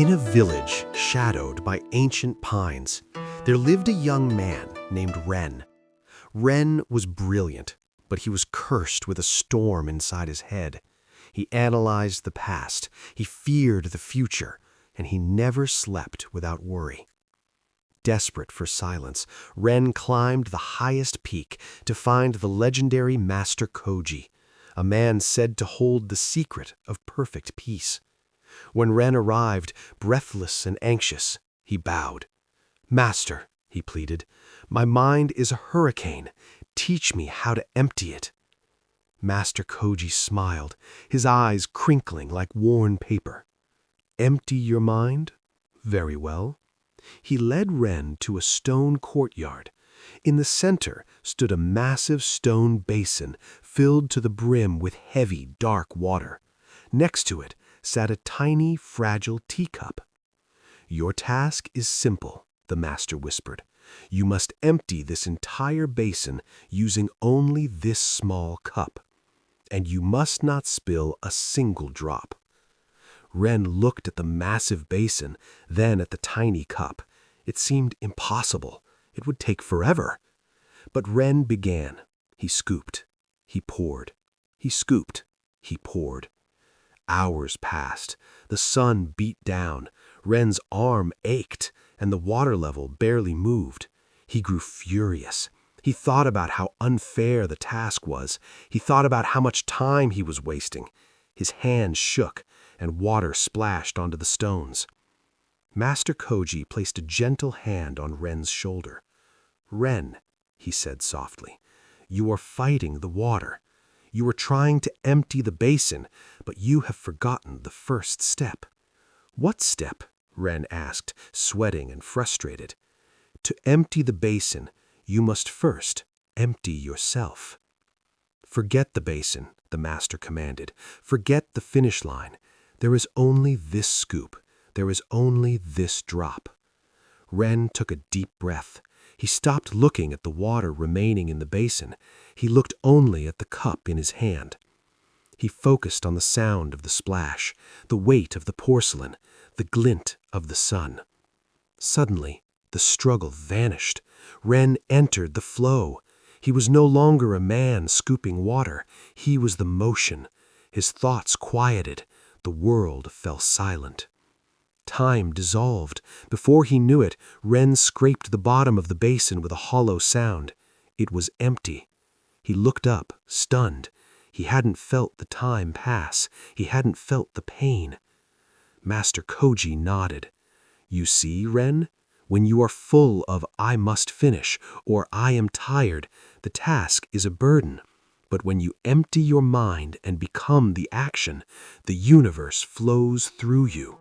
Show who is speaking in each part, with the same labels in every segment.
Speaker 1: In a village shadowed by ancient pines, there lived a young man named Ren. Ren was brilliant, but he was cursed with a storm inside his head. He analyzed the past, he feared the future, and he never slept without worry. Desperate for silence, Ren climbed the highest peak to find the legendary Master Cooji, a man said to hold the secret of perfect peace. When Ren arrived, breathless and anxious, he bowed. "Master," he pleaded, "my mind is a hurricane. Teach me how to empty it." Master Cooji smiled, his eyes crinkling like worn paper. "Empty your mind? Very well." He led Ren to a stone courtyard. In the center stood a massive stone basin filled to the brim with heavy, dark water. Next to it sat a tiny, fragile teacup. "Your task is simple," the master whispered. "You must empty this entire basin using only this small cup. And you must not spill a single drop." Ren looked at the massive basin, then at the tiny cup. It seemed impossible. It would take forever. But Ren began. He scooped. He poured. He scooped. He poured. Hours passed. The sun beat down. Ren's arm ached, and the water level barely moved. He grew furious. He thought about how unfair the task was. He thought about how much time he was wasting. His hands shook, and water splashed onto the stones. Master Cooji placed a gentle hand on Ren's shoulder. "Ren," he said softly, "you are fighting the water. You are trying to empty the basin, but you have forgotten the first step." "What step?" Ren asked, sweating and frustrated. "To empty the basin, you must first empty yourself." "Forget the basin," the master commanded. "Forget the finish line. There is only this scoop. There is only this drop." Ren took a deep breath. He stopped looking at the water remaining in the basin. He looked only at the cup in his hand. He focused on the sound of the splash, the weight of the porcelain, the glint of the sun. Suddenly, the struggle vanished. Ren entered the flow. He was no longer a man scooping water. He was the motion. His thoughts quieted. The world fell silent. Time dissolved. Before he knew it, Ren scraped the bottom of the basin with a hollow sound. It was empty. He looked up, stunned. He hadn't felt the time pass. He hadn't felt the pain. Master Cooji nodded. "You see, Ren? When you are full of 'I must finish' or 'I am tired,' the task is a burden. But when you empty your mind and become the action, the universe flows through you."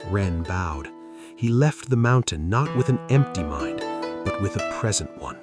Speaker 1: Ren bowed. He left the mountain not with an empty mind, but with a present one.